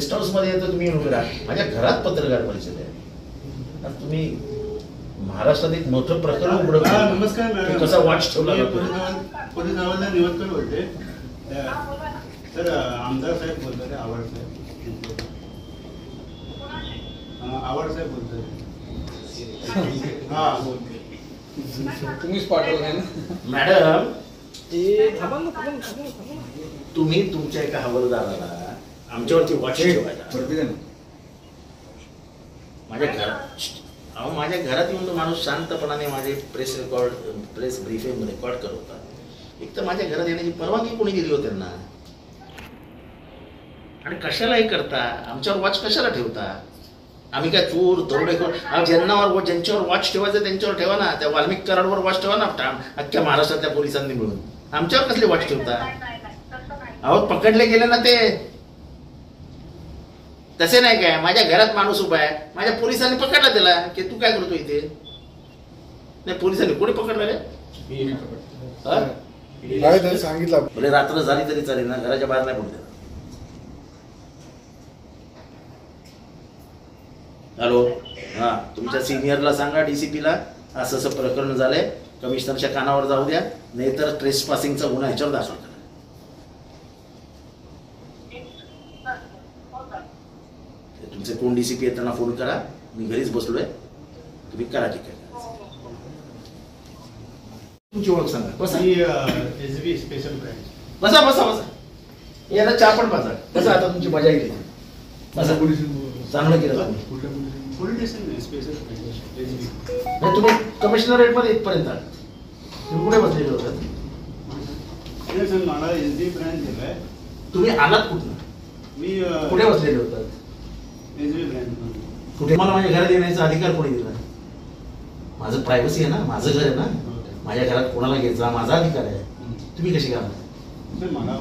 Guest house मध्ये येतो तुम्ही उभे राहा. माझ्या घरात पत्रकार परिषद आहे. तुम्ही महाराष्ट्रात एक मोठं प्रकरण उघडं. नमस्कार मॅडम. कसा वॉच ठेवला पोलीस हवालदार निवडकर बोलते. सर आमदार साहेब बोलतात. आव्हाड साहेब. आव्हाड साहेब बोलतात. हा तुम्हीच पाठवलं ना मॅडम. तुम्ही तुमच्या एका हवालदाराला आमच्यावरती वॉच ठेवायला. माझ्या घरात येऊन तो माणूस शांतपणाने माझे प्रेस ब्रीफिंग रेकॉर्ड करत होता. एक तर माझ्या घरात येण्याची परवानगी कोणी दिली होती त्यांना? आणि कशाला हे करता? आमच्यावर वॉच कशाला ठेवता? आम्ही काय चोर दरोडे ज्यांच्यावर वॉच ठेवायचं त्यांच्यावर ठेवा ना. त्या वाल्मिक कराडवर वॉच ठेवा ना. अख्ख्या महाराष्ट्रातल्या पोलिसांनी मिळून आमच्यावर कसले वॉच ठेवता? अहो पकडले गेले ना ते. तसे नाही काय, माझ्या घरात माणूस उभा आहे, माझ्या पोलिसांनी पकडला त्याला की तू काय करतो इथे. नाही पोलिसांनी कोणी पकडलं रे? सांगितलं भले रात्र झाली तरी चालेल ना, घराच्या बाहेर नाही पडते. हॅलो, हा तुमच्या सिनियरला सांगा, डीसीपीला असं असं प्रकरण झालंय, कमिशनरच्या कानावर जाऊ द्या, नाहीतर ट्रेसपासिंगचा गुन्हा ह्याच्यावर दाखल करा. तुमचे कोण डीसीपी आहेत त्यांना फोन करा. मी घरीच बसलोय, तुम्ही करा. ठीक आहे. तुमची ओळख सांगा. बसा एसबी स्पेशल ब्रँच. बसा बसा बसा. याला चहा पण पाजा. बसा, आता तुमची मजा येईल. बसा. चांगलं केलं तुम्ही. Police station special branch SB. नाही तुम्ही कमिशनरेट मध्ये इथपर्यंत आहात. तुम्ही कुठे बसलेले होतात? सर मला एसबी ब्रँच दिलाय. तुम्ही आलात कुठून? मी कुठे बसलेले होतात? SB branch. कुठे? मला माझ्या घरात येण्याचा अधिकार कोणी दिला? माझं प्रायव्हसी आहे ना, माझं घर आहे ना. माझ्या घरात कोणाला घ्यायचा माझा अधिकार आहे. तुम्ही कशी घाला? मला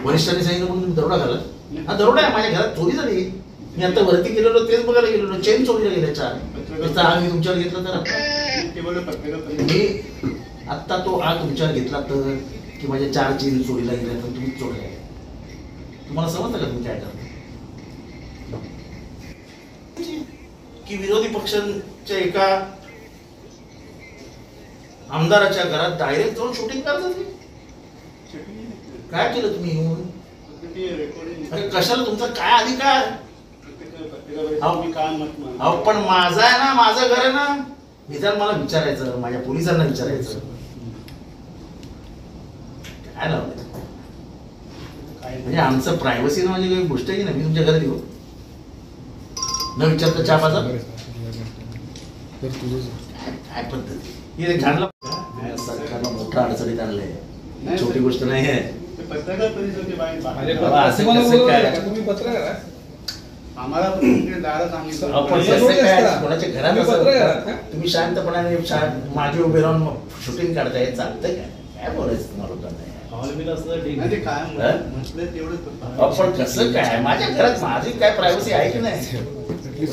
वरिष्ठांनी सांगितलं म्हणून तुम्ही दरोडा घाला? हा दरोडा आहे. माझ्या घरात चोरी झाली. मी आता वरती गेलेलो तेच बघायला गेलेलो. चेन चोरीला गेल्या 4. त्याचा आग मी तुमच्यावर घेतला तर मी आत्ता तो आग तुमच्यावर घेतला तर की माझ्या 4 चेन चोरीला गेल्या तर तुम्ही चोरल्या. तुम्हाला समजतं का तुम्ही काय करता? की विरोधी पक्षांच्या एका आमदाराच्या घरात डायरेक्ट जाऊन शूटिंग करतात. काय केलं तुम्ही येऊन? अरे कशाला? तुमचा काय अधिकार? अहो पण माझा आहे ना, माझं घर आहे ना. निदान मला विचारायचं, माझ्या पोलिसांना विचारायचं. काय लावलं म्हणजे आमचं प्रायव्हसी ना म्हणजे काही गोष्ट आहे की नाही. मी तुमच्या घरात येऊ न विचारता चहा पाजा? काय पद्धती हे घालला. सरकारला मोठ्या अडचणीत आणलंय, छोटी गोष्ट नाही आहे. पत्रकार परिषदेचे तुम्ही पत्रकार आम्हाला दारा सांगितलं. कोणाच्या घरात तुम्ही शांतपणाने मागे उभे राहून शूटिंग काढताय, चालतंय काय? काय बोलायचं तुम्हाला लोकांना? पण कसं काय? माझ्या घरात माझी काय प्रायव्हसी आहे की नाही?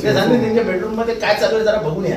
त्यांच्या बेडरूम मध्ये काय चालू आहे जरा बघून या.